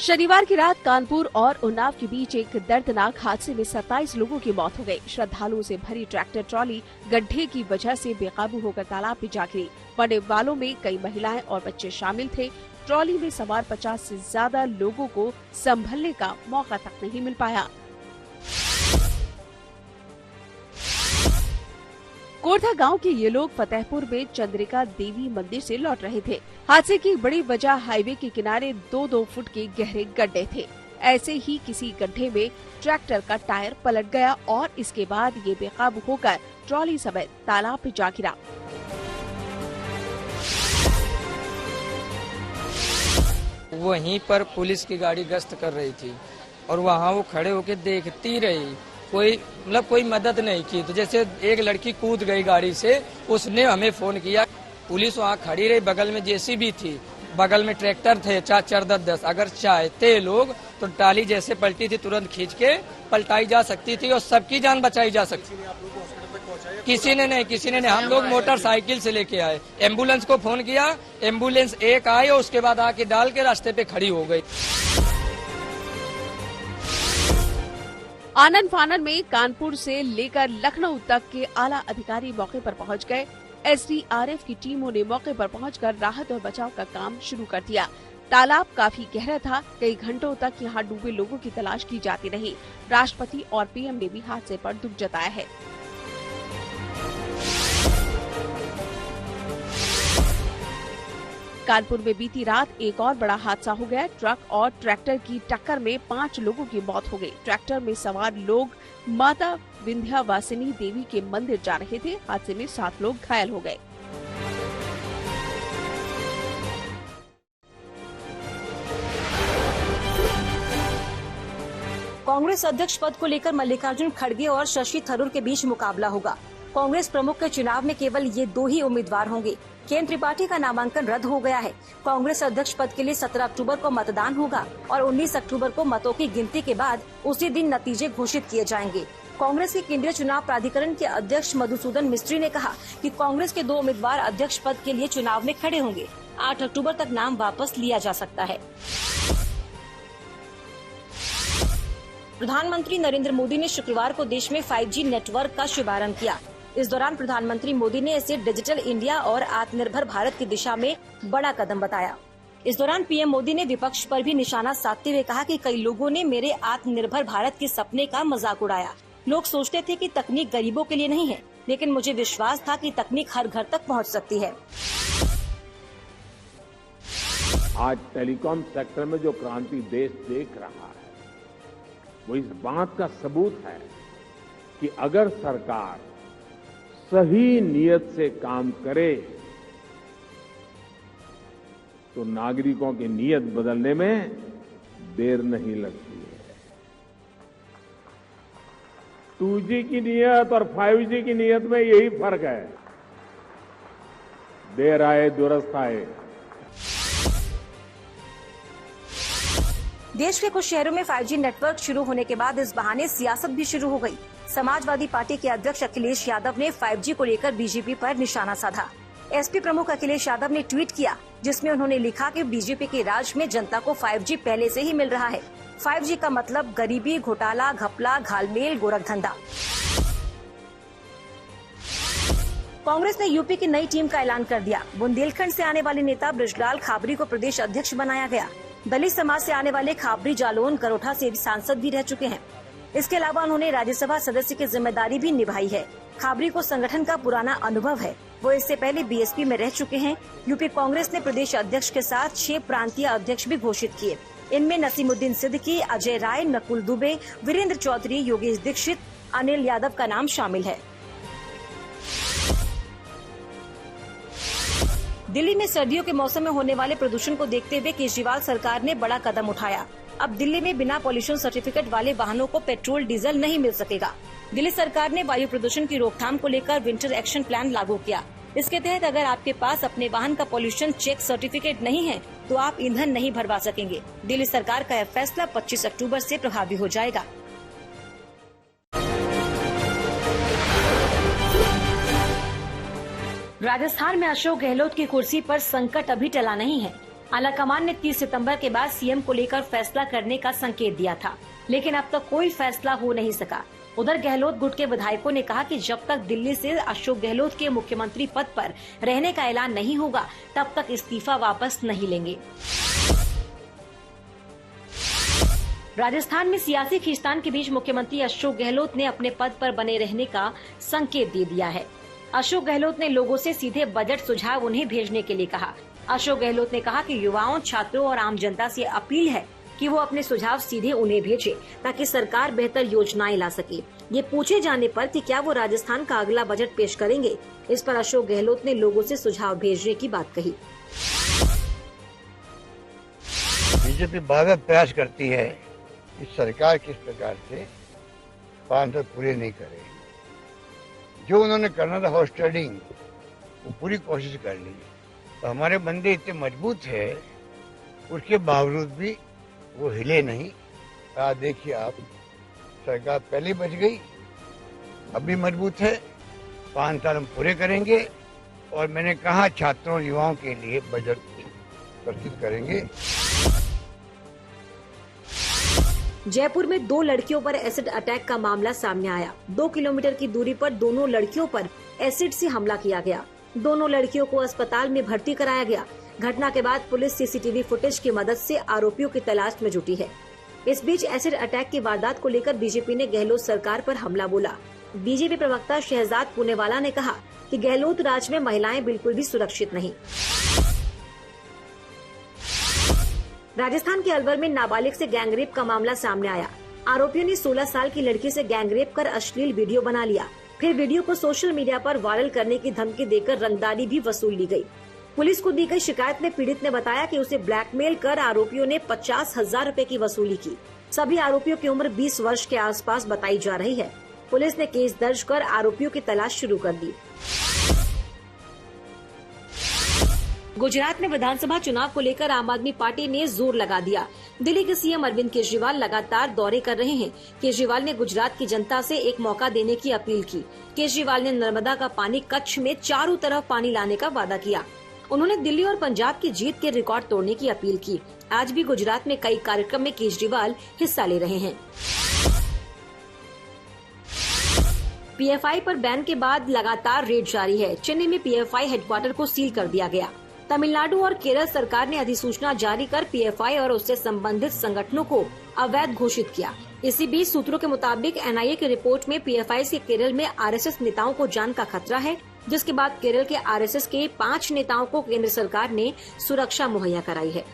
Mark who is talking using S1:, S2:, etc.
S1: शनिवार की रात कानपुर और उन्नाव के बीच एक दर्दनाक हादसे में 27 लोगों की मौत हो गई। श्रद्धालुओं से भरी ट्रैक्टर ट्रॉली गड्ढे की वजह से बेकाबू होकर तालाब में जा गिरी। मरने वालों में कई महिलाएं और बच्चे शामिल थे। ट्रॉली में सवार 50 से ज्यादा लोगों को संभलने का मौका तक नहीं मिल पाया। कोरथा गांव के ये लोग फतेहपुर में चंद्रिका देवी मंदिर से लौट रहे थे। हादसे की बड़ी वजह हाईवे के किनारे 2-2 फुट के गहरे गड्ढे थे। ऐसे ही किसी गड्ढे में ट्रैक्टर का टायर पलट गया और इसके बाद ये बेकाबू होकर ट्रॉली समेत तालाब में जा गिरा।
S2: वहीं पर पुलिस की गाड़ी गश्त कर रही थी और वहाँ वो खड़े होकर देखती रही, कोई मदद नहीं की। तो जैसे एक लड़की कूद गई गाड़ी से, उसने हमें फोन किया। पुलिस वहाँ खड़ी रही, बगल में जेसीबी थी, बगल में ट्रैक्टर थे 4-10। अगर चाहते लोग तो टाली जैसे पलटी थी तुरंत खींच के पलटाई जा सकती थी और सबकी जान बचाई जा सकती। किसी ने नहीं। हम लोग मोटरसाइकिल से लेके आए, एम्बुलेंस को फोन किया, एम्बुलेंस एक आई और उसके बाद आके डाल के रास्ते पे खड़ी हो गई।
S1: आनन फानन में कानपुर से लेकर लखनऊ तक के आला अधिकारी मौके पर पहुंच गए। एसडीआरएफ की टीमों ने मौके पर पहुंचकर राहत और बचाव का काम शुरू कर दिया। तालाब काफी गहरा था। कई घंटों तक यहां डूबे लोगों की तलाश की जाती रही। राष्ट्रपति और पीएम ने भी हादसे पर दुख जताया है। कानपुर में बीती रात एक और बड़ा हादसा हो गया। ट्रक और ट्रैक्टर की टक्कर में 5 लोगों की मौत हो गई। ट्रैक्टर में सवार लोग माता विंध्यावासिनी देवी के मंदिर जा रहे थे। हादसे में 7 लोग घायल हो गए।
S3: कांग्रेस अध्यक्ष पद को लेकर मल्लिकार्जुन खड़गे और शशि थरूर के बीच मुकाबला होगा। कांग्रेस प्रमुख के चुनाव में केवल ये 2 ही उम्मीदवार होंगे। केन त्रिपाठी का नामांकन रद्द हो गया है। कांग्रेस अध्यक्ष पद के लिए 17 अक्टूबर को मतदान होगा और 19 अक्टूबर को मतों की गिनती के बाद उसी दिन नतीजे घोषित किए जाएंगे। कांग्रेस के केंद्रीय चुनाव प्राधिकरण के अध्यक्ष मधुसूदन मिस्त्री ने कहा कि कांग्रेस के 2 उम्मीदवार अध्यक्ष पद के लिए चुनाव में खड़े होंगे। 8 अक्टूबर तक नाम वापस लिया जा सकता है। प्रधानमंत्री नरेंद्र मोदी ने शुक्रवार को देश में 5G नेटवर्क का शुभारंभ किया। इस दौरान प्रधानमंत्री मोदी ने इसे डिजिटल इंडिया और आत्मनिर्भर भारत की दिशा में बड़ा कदम बताया। इस दौरान पीएम मोदी ने विपक्ष पर भी निशाना साधते हुए कहा कि कई लोगों ने मेरे आत्मनिर्भर भारत के सपने का मजाक उड़ाया। लोग सोचते थे कि तकनीक गरीबों के लिए नहीं है, लेकिन मुझे विश्वास था कि तकनीक हर घर तक पहुंच सकती है।
S4: आज टेलीकॉम सेक्टर में जो क्रांति देश देख रहा है, वो इस बात का सबूत है कि अगर सरकार सही नियत से काम करे तो नागरिकों की नियत बदलने में देर नहीं लगती है। 2G की नियत और 5G की नियत में यही फर्क है, देर आए दुरुस्त आए।
S3: देश के कुछ शहरों में 5G नेटवर्क शुरू होने के बाद इस बहाने सियासत भी शुरू हो गई। समाजवादी पार्टी के अध्यक्ष अखिलेश यादव ने 5G को लेकर बीजेपी पर निशाना साधा। एसपी प्रमुख अखिलेश यादव ने ट्वीट किया, जिसमें उन्होंने लिखा कि बीजेपी के राज में जनता को 5G पहले से ही मिल रहा है। 5G का मतलब गरीबी, घोटाला, घपला, घालमेल, गोरखधंधा। कांग्रेस ने यूपी की नई टीम का ऐलान कर दिया। बुंदेलखंड से आने वाले नेता बृजलाल खाबरी को प्रदेश अध्यक्ष बनाया गया। दलित समाज से आने वाले खाबरी जालौन करोठा से सांसद भी रह चुके हैं। इसके अलावा उन्होंने राज्यसभा सदस्य की जिम्मेदारी भी निभाई है। खाबरी को संगठन का पुराना अनुभव है। वो इससे पहले बीएसपी में रह चुके हैं। यूपी कांग्रेस ने प्रदेश अध्यक्ष के साथ 6 प्रांतीय अध्यक्ष भी घोषित किए। इनमें नसीमुद्दीन सिद्दीकी, अजय राय, नकुल दुबे, वीरेंद्र चौधरी, योगेश दीक्षित, अनिल यादव का नाम शामिल है। दिल्ली में सर्दियों के मौसम में होने वाले प्रदूषण को देखते हुए केजरीवाल सरकार ने बड़ा कदम उठाया। अब दिल्ली में बिना पॉल्यूशन सर्टिफिकेट वाले वाहनों को पेट्रोल डीजल नहीं मिल सकेगा। दिल्ली सरकार ने वायु प्रदूषण की रोकथाम को लेकर विंटर एक्शन प्लान लागू किया। इसके तहत अगर आपके पास अपने वाहन का पॉल्यूशन चेक सर्टिफिकेट नहीं है तो आप ईंधन नहीं भरवा सकेंगे। दिल्ली सरकार का यह फैसला 25 अक्टूबर से प्रभावी हो जाएगा। राजस्थान में अशोक गहलोत की कुर्सी पर संकट अभी टला नहीं है। आलाकमान ने 30 सितंबर के बाद सीएम को लेकर फैसला करने का संकेत दिया था, लेकिन अब तक कोई फैसला हो नहीं सका। उधर गहलोत गुट के विधायकों ने कहा कि जब तक दिल्ली से अशोक गहलोत के मुख्यमंत्री पद पर रहने का ऐलान नहीं होगा, तब तक इस्तीफा वापस नहीं लेंगे। राजस्थान में सियासी खींचतान के बीच मुख्यमंत्री अशोक गहलोत ने अपने पद पर बने रहने का संकेत दे दिया है। अशोक गहलोत ने लोगों से सीधे बजट सुझाव उन्हें भेजने के लिए कहा। अशोक गहलोत ने कहा कि युवाओं, छात्रों और आम जनता से अपील है कि वो अपने सुझाव सीधे उन्हें भेजे ताकि सरकार बेहतर योजनाएं ला सके। ये पूछे जाने पर कि क्या वो राजस्थान का अगला बजट पेश करेंगे, इस पर अशोक गहलोत ने लोगों से सुझाव भेजने की बात कही।
S5: बीजेपी बार प्रयास करती है कि सरकार किस प्रकार से 5 साल पूरे नहीं करे। जो उन्होंने करना था हाउस ट्रेडिंग, वो पूरी कोशिश कर ली। तो हमारे बंदे इतने मजबूत है, उसके बावजूद भी वो हिले नहीं। देखिए आप, सरकार पहले बच गई, अभी मजबूत है। 5 साल हम पूरे करेंगे और मैंने कहा छात्रों और युवाओं के लिए बजट प्रस्तुत करेंगे।
S3: जयपुर में 2 लड़कियों पर एसिड अटैक का मामला सामने आया। 2 किलोमीटर की दूरी पर दोनों लड़कियों पर एसिड से हमला किया गया। दोनों लड़कियों को अस्पताल में भर्ती कराया गया। घटना के बाद पुलिस सीसीटीवी फुटेज की मदद से आरोपियों की तलाश में जुटी है। इस बीच एसिड अटैक की वारदात को लेकर बीजेपी ने गहलोत सरकार पर हमला बोला। बीजेपी प्रवक्ता शहजाद पुनेवाला ने कहा कि गहलोत राज में महिलाएं बिल्कुल भी सुरक्षित नहीं। राजस्थान के अलवर में नाबालिग से गैंगरेप का मामला सामने आया। आरोपियों ने 16 साल की लड़की से गैंगरेप कर अश्लील वीडियो बना लिया। फिर वीडियो को सोशल मीडिया पर वायरल करने की धमकी देकर रंगदारी भी वसूल ली गई। पुलिस को दी गई शिकायत में पीड़ित ने बताया कि उसे ब्लैकमेल कर आरोपियों ने 50,000 रुपए की वसूली की। सभी आरोपियों की उम्र 20 वर्ष के आसपास बताई जा रही है। पुलिस ने केस दर्ज कर आरोपियों की तलाश शुरू कर दी। गुजरात में विधानसभा चुनाव को लेकर आम आदमी पार्टी ने जोर लगा दिया। दिल्ली के सीएम अरविंद केजरीवाल लगातार दौरे कर रहे हैं। केजरीवाल ने गुजरात की जनता से एक मौका देने की अपील की। केजरीवाल ने नर्मदा का पानी कच्छ में चारों तरफ पानी लाने का वादा किया। उन्होंने दिल्ली और पंजाब की जीत के रिकॉर्ड तोड़ने की अपील की। आज भी गुजरात में कई कार्यक्रम में केजरीवाल हिस्सा ले रहे हैं। पीएफआई पर बैन के बाद लगातार रेड जारी है। चेन्नई में पीएफआई हेडक्वार्टर को सील कर दिया गया। तमिलनाडु और केरल सरकार ने अधिसूचना जारी कर पीएफआई और उससे संबंधित संगठनों को अवैध घोषित किया। इसी बीच सूत्रों के मुताबिक एनआईए की रिपोर्ट में पीएफआई से केरल में आरएसएस नेताओं को जान का खतरा है, जिसके बाद केरल के आरएसएस के 5 नेताओं को केंद्र सरकार ने सुरक्षा मुहैया कराई है।